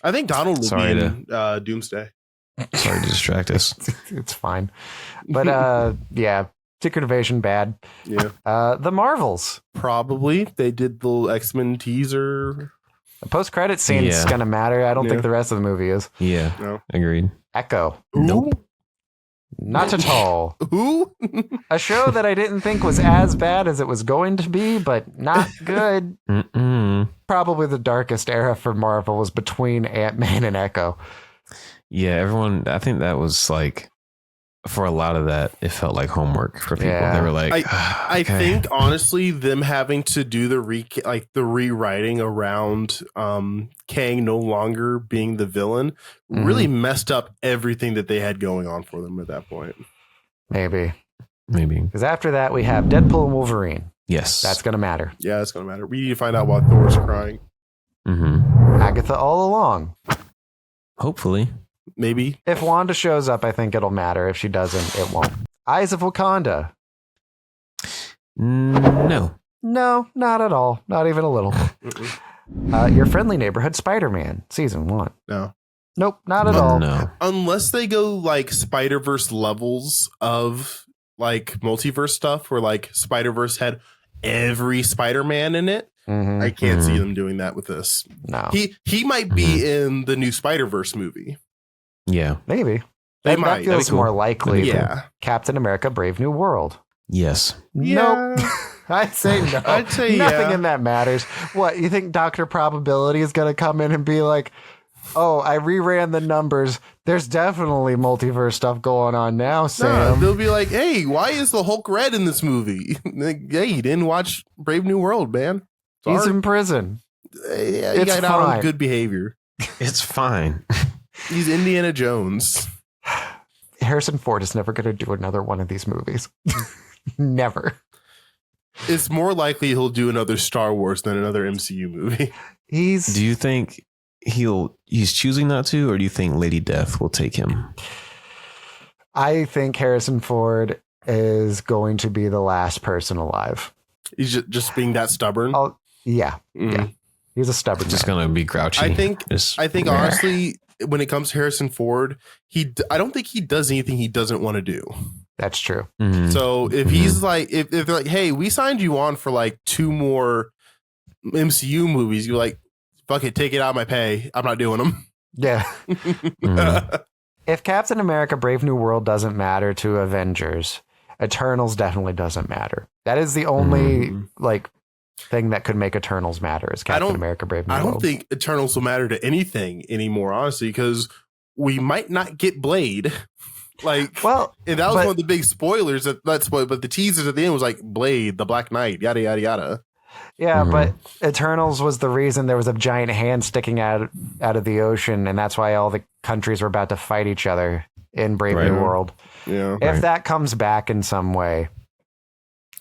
I think Donald will be in Doomsday. Sorry to distract us. It's fine. But yeah, Secret Invasion, bad. Yeah. The Marvels. Probably. They did the X-Men teaser. The post-credit scene is going to matter. I don't think the rest of the movie is. Yeah. No. Agreed. Echo. Nope. Not at all. Who? A show that I didn't think was as bad as it was going to be, but not good. Probably the darkest era for Marvel was between Ant-Man and Echo. Yeah, everyone, I think that was like, for a lot of that, it felt like homework for people. Yeah. They were like, I think honestly, them having to do the rewriting around Kang no longer being the villain really messed up everything that they had going on for them at that point. Maybe. Because after that, we have Deadpool and Wolverine. Yes. That's going to matter. Yeah, that's going to matter. We need to find out why Thor's crying. Agatha all along. Hopefully. Maybe. If Wanda shows up, I think it'll matter. If she doesn't, it won't. Eyes of Wakanda. No, not at all. Not even a little. Your Friendly Neighborhood Spider-Man, season 1. No. Nope, not at all. No. Unless they go like Spider-Verse levels of like multiverse stuff where like Spider-Verse had every Spider-Man in it. I can't see them doing that with this. No. He might be in the new Spider-Verse movie. Yeah. Maybe. That feels cool. more likely. Yeah. Captain America Brave New World. Yes. Nope. I'd say no. Nothing in that matters. What, you think Dr. Probability is going to come in and be like, oh, I reran the numbers. There's definitely multiverse stuff going on now, Sam. They'll be like, hey, why is the Hulk red in this movie? Like, hey, you didn't watch Brave New World, man. Sorry. He's in prison. Yeah, he got out on good behavior. It's fine. He's Indiana Jones. Harrison Ford is never going to do another one of these movies. Never. It's more likely he'll do another Star Wars than another MCU movie. Do you think he's choosing not to, or do you think Lady Death will take him? I think Harrison Ford is going to be the last person alive. He's just being that stubborn. Yeah. He's a stubborn. Just going to be grouchy. I think honestly, when it comes to Harrison Ford, I don't think he does anything he doesn't want to do. That's true. Mm-hmm. So if he's like, if they're like, hey, we signed you on for like 2 more MCU movies, you're like, fuck it, take it out of my pay. I'm not doing them. Yeah. Mm-hmm. If Captain America Brave New World doesn't matter to Avengers, Eternals definitely doesn't matter. That is the only like thing that could make Eternals matter is Captain America Brave New World. I don't think Eternals will matter to anything anymore, honestly, because we might not get Blade. Like, well, and that was one of the big spoilers. But the teasers at the end was like Blade, the Black Knight, yada yada yada. Yeah, but Eternals was the reason there was a giant hand sticking out of the ocean, and that's why all the countries were about to fight each other in Brave New World. Yeah, if that comes back in some way,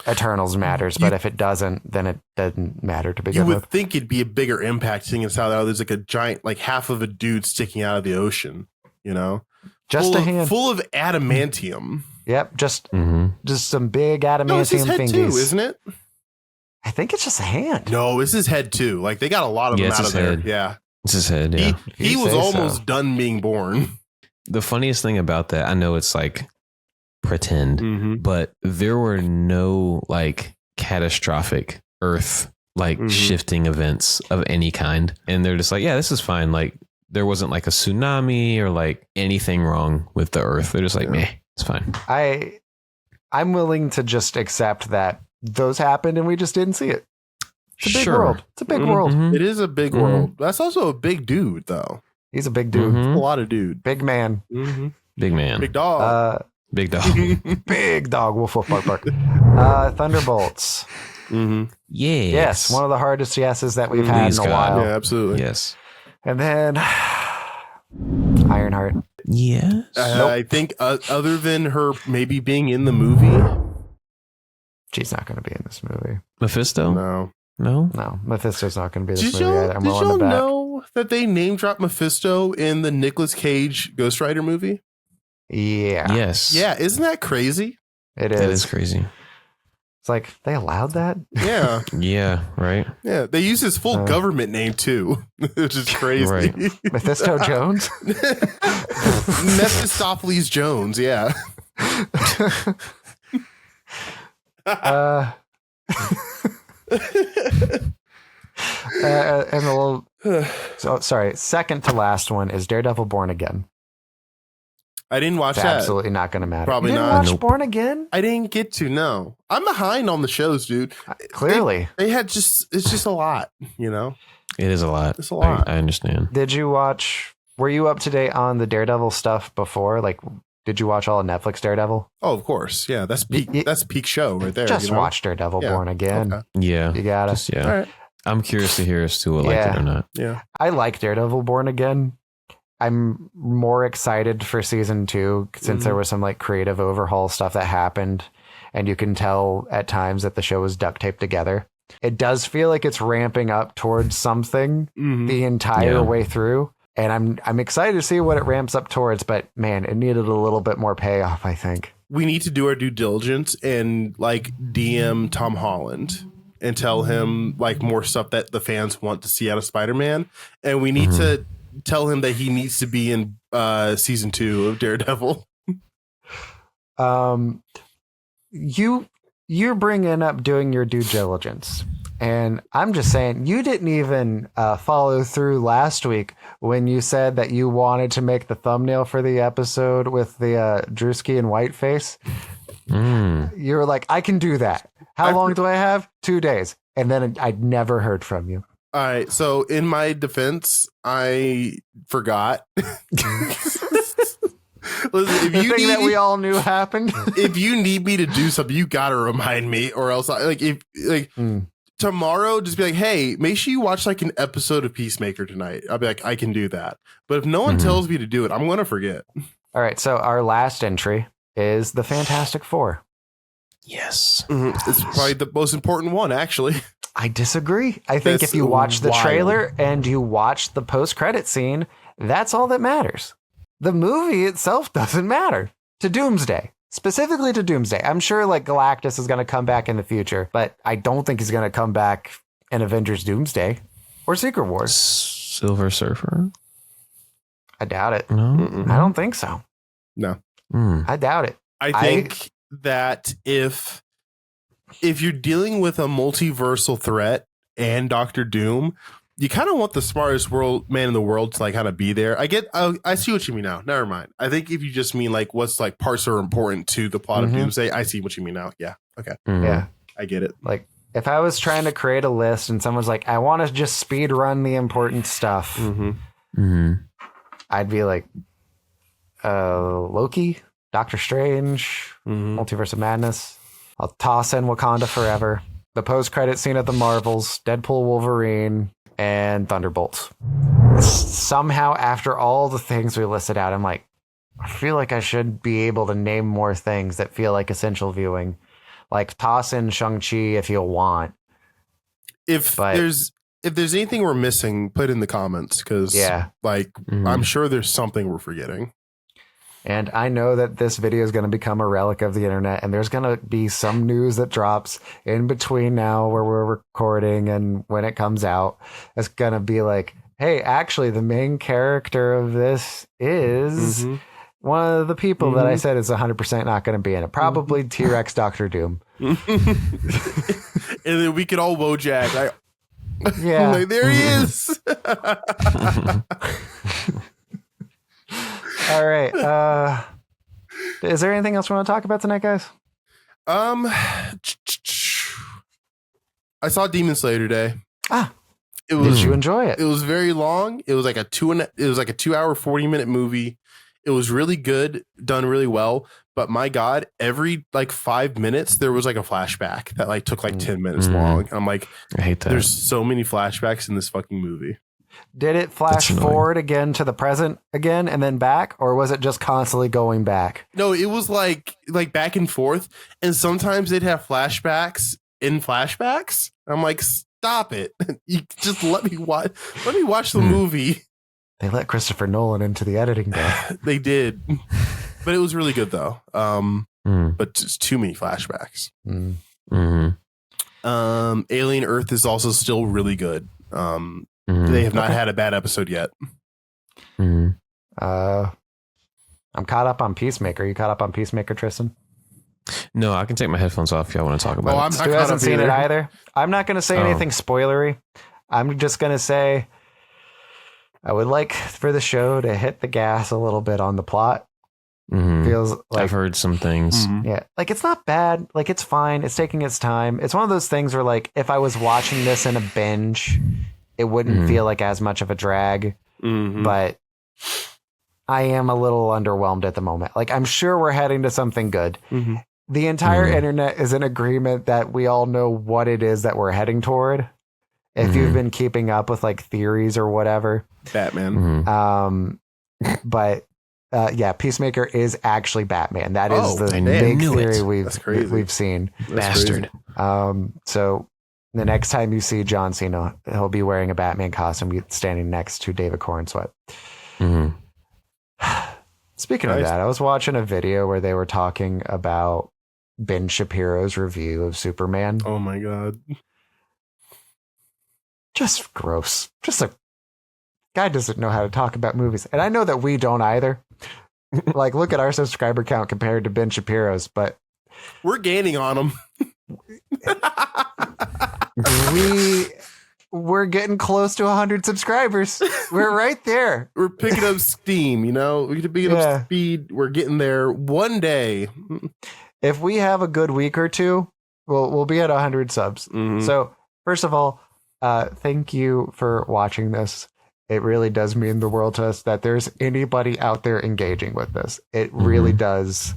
Eternals matters. But if it doesn't, then it doesn't matter to begin with. You would think it'd be a bigger impact seeing as how there's like a giant, like half of a dude sticking out of the ocean, you know? Just a hand full of adamantium. Yep, just some big adamantium no, it's his head thingies. Too, isn't it? I think it's just a hand. No, it's his head too. Like they got a lot of them out of there. Yeah, it's his head. Yeah, he was almost done being born. The funniest thing about that, I know it's like pretend, but there were no like catastrophic Earth shifting events of any kind, and they're just like, yeah, this is fine. Like there wasn't like a tsunami or like anything wrong with the Earth. They're just like, meh, it's fine. I'm willing to just accept that those happened and we just didn't see it. It's a big world. It's a big world. It is a big world. That's also a big dude, though. He's a big dude. A lot of dude. Big man. Big man. Big dog. Big dog. Big dog. Wolf, wolf, bark, bark. Thunderbolts. Yes. One of the hardest yeses that we've had in a while. Yeah, absolutely. Yes. And then Ironheart. Yes. I think other than her maybe being in the movie. She's not going to be in this movie. Mephisto? No. Mephisto's not going to be in this movie either. Did y'all know that they name dropped Mephisto in the Nicolas Cage Ghost Rider movie? Yeah. Yes. Yeah. Isn't that crazy? It is. That is crazy. It's like they allowed that. Yeah. Yeah. Right. Yeah. They use his full government name too, which is crazy. Right. Mephisto Jones. Mephistopheles Jones. Yeah. And a little. So sorry. Second to last one is Daredevil Born Again. I didn't watch that. Absolutely not going to matter. Probably you didn't not. Watch Born Again? I didn't get to. No, I'm behind on the shows, dude. Clearly, they had it's just a lot. You know, it is a lot. It's a lot. I understand. Did you watch? Were you up to date on the Daredevil stuff before? Like, did you watch all of Netflix Daredevil? Oh, of course. Yeah, that's peak. That's peak show right there. Just watch Daredevil Born Again. Okay. Yeah, you got it. Yeah. All right. I'm curious to hear as to like it or not. Yeah, I like Daredevil Born Again. I'm more excited for season 2 since there was some like creative overhaul stuff that happened, and you can tell at times that the show was duct taped together. It does feel like it's ramping up towards something the entire way through, and I'm excited to see what it ramps up towards. But man, it needed a little bit more payoff, I think. We need to do our due diligence and like DM Tom Holland and tell him like more stuff that the fans want to see out of Spider-Man, and we need to tell him that he needs to be in season 2 of Daredevil. You're bringing up doing your due diligence, and I'm just saying you didn't even follow through last week when you said that you wanted to make the thumbnail for the episode with the Drewski and Whiteface. You were like, I can do that. How long do I have? 2 days. And then I'd never heard from you. All right, so in my defense, I forgot. Listen, the thing that we all knew happened. If you need me to do something, you gotta remind me, or else, tomorrow, just be like, hey, make sure you watch like an episode of Peacemaker tonight. I'll be like, I can do that. But if no one tells me to do it, I'm going to forget. All right. So our last entry is the Fantastic Four. Yes. It's probably the most important one, actually. I disagree. I think if you watch the trailer and you watch the post-credit scene, that's all that matters. The movie itself doesn't matter to Doomsday. Specifically to Doomsday. I'm sure like Galactus is going to come back in the future, but I don't think he's going to come back in Avengers Doomsday or Secret Wars. Silver Surfer? I doubt it. No, I don't think so. No. I doubt it. I think that if you're dealing with a multiversal threat and Doctor Doom, you kind of want the smartest man in the world to like kind of be there. I see what you mean now. Never mind. I think if you just mean like what's like parts are important to the plot of Doomsday, I see what you mean now. Yeah. Okay. Yeah. I get it. Like if I was trying to create a list and someone's like, I want to just speed run the important stuff, I'd be like, Loki, Doctor Strange, Multiverse of Madness. I'll toss in Wakanda Forever, the post-credit scene of the Marvels, Deadpool, Wolverine, and Thunderbolts. Somehow, after all the things we listed out, I'm like, I feel like I should be able to name more things that feel like essential viewing. Like toss in Shang-Chi if you want. If there's anything we're missing, put in the comments because I'm sure there's something we're forgetting. And I know that this video is going to become a relic of the internet, and there's going to be some news that drops in between now where we're recording and when it comes out. It's going to be like, hey, actually, the main character of this is one of the people that I said is 100% not going to be in it. Probably T-Rex Doctor Doom. And then we could all Wojak. Yeah. Like, there he is. All right. Is there anything else we want to talk about tonight, guys? I saw Demon Slayer today. Did you enjoy it? It was very long. It was like a 2 hour, 40-minute movie. It was really good, done really well. But my God, every like 5 minutes, there was like a flashback that like took like 10 minutes long. I'm like, I hate that. There's so many flashbacks in this fucking movie. Did it flash forward again to the present again and then back? Or was it just constantly going back? No, it was like back and forth. And sometimes they'd have flashbacks in flashbacks. I'm like, stop it. You just let me watch the movie. They let Christopher Nolan into the editing booth. They did. But it was really good though. But just too many flashbacks. Alien Earth is also still really good. They have not had a bad episode yet. I'm caught up on Peacemaker. You caught up on Peacemaker, Tristan? No, I can take my headphones off if y'all want to talk about it. Stu hasn't seen it either. I'm not going to say anything spoilery. I'm just going to say I would like for the show to hit the gas a little bit on the plot. Feels like I've heard some things. Yeah, like it's not bad. Like it's fine. It's taking its time. It's one of those things where like if I was watching this in a binge, it wouldn't feel like as much of a drag. But I am a little underwhelmed at the moment. Like I'm sure we're heading to something good. The entire internet is in agreement that we all know what it is that we're heading toward. If you've been keeping up with like theories or whatever, Batman. But yeah, Peacemaker is actually Batman. That is the big theory we've seen. Bastard. So the next time you see John Cena, he'll be wearing a Batman costume, standing next to David Cornsweet. Speaking of that, I was watching a video where they were talking about Ben Shapiro's review of Superman. Oh my God. Just gross. Just a guy doesn't know how to talk about movies. And I know that we don't either. Like, look at our subscriber count compared to Ben Shapiro's, but we're gaining on him. We're getting close to 100 subscribers. We're right there. We're picking up steam, you know? We're picking up speed. We're getting there one day. If we have a good week or two, we'll be at 100 subs. So, first of all, thank you for watching this. It really does mean the world to us that there's anybody out there engaging with this. It really does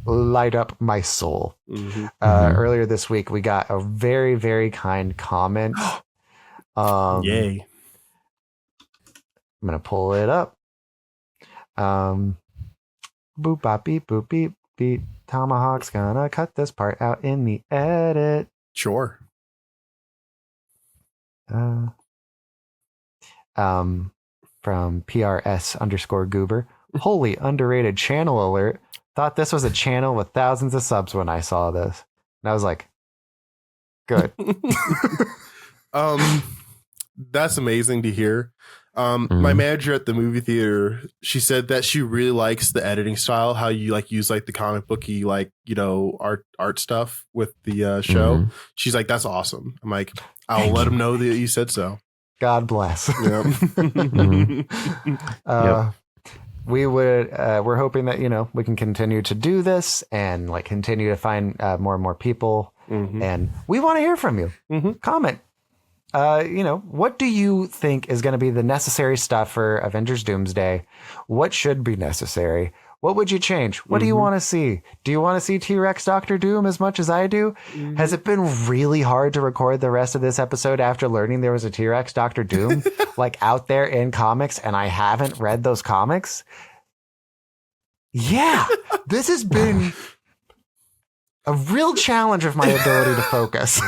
light up my soul. Earlier this week, we got a very, very kind comment. Yay. I'm going to pull it up. Boop, bop, beep, boop, beep, beep. Tomahawk's gonna cut this part out in the edit. Sure. From PRS_goober. Holy underrated channel alert. Thought this was a channel with thousands of subs when I saw this. And I was like, good. That's amazing to hear. My manager at the movie theater, she said that she really likes the editing style, how you like use like the comic booky, like, you know, art stuff with the show. She's like, that's awesome. I'm like, I'll let him know that you said so. God bless. Yep. We're hoping that, you know, we can continue to do this and like continue to find more and more people. And we want to hear from you. Comment. You know, what do you think is going to be the necessary stuff for Avengers Doomsday? What should be necessary? What would you change? What do you want to see? Do you want to see T-Rex Doctor Doom as much as I do? Has it been really hard to record the rest of this episode after learning there was a T-Rex Doctor Doom like out there in comics and I haven't read those comics? Yeah, this has been a real challenge of my ability to focus.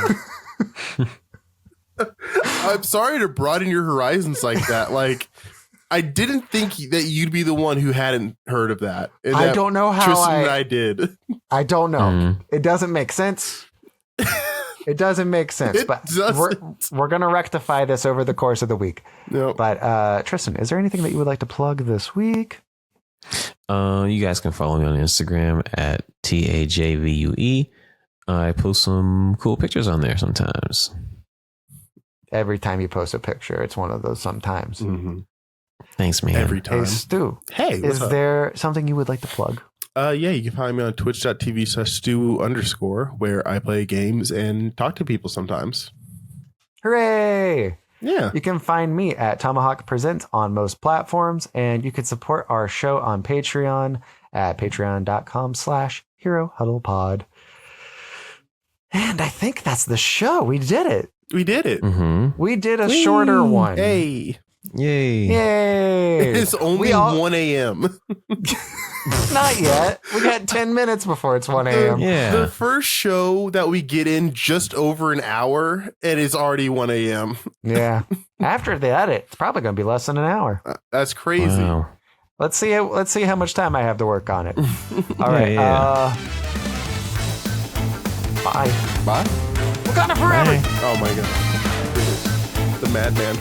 I'm sorry to broaden your horizons like that. Like, I didn't think that you'd be the one who hadn't heard of that. And I don't know how Tristan and I did. I don't know. It doesn't make sense. It doesn't make sense. But we're going to rectify this over the course of the week. Yep. But Tristan, is there anything that you would like to plug this week? You guys can follow me on Instagram at TAJVUE. I post some cool pictures on there sometimes. Every time you post a picture, it's one of those sometimes. Thanks, man. Every time. Hey, Stu. Hey, is there something you would like to plug? Yeah, you can find me on twitch.tv/Stu_, where I play games and talk to people sometimes. Hooray! Yeah. You can find me at Tomahawk Presents on most platforms, and you can support our show on Patreon at patreon.com/HeroHuddlePod. And I think that's the show. We did it. We did it. We did a shorter one. Hey. Yay. It's only 1 a.m. Not yet. We got 10 minutes before it's 1 a.m. The first show that we get in just over an hour, and it's already 1 a.m. Yeah. After the edit, it's probably going to be less than an hour. That's crazy. Wow. Let's see how much time I have to work on it. All right. Bye. Bye. Wakanda forever. Bye. Oh my God. The madman.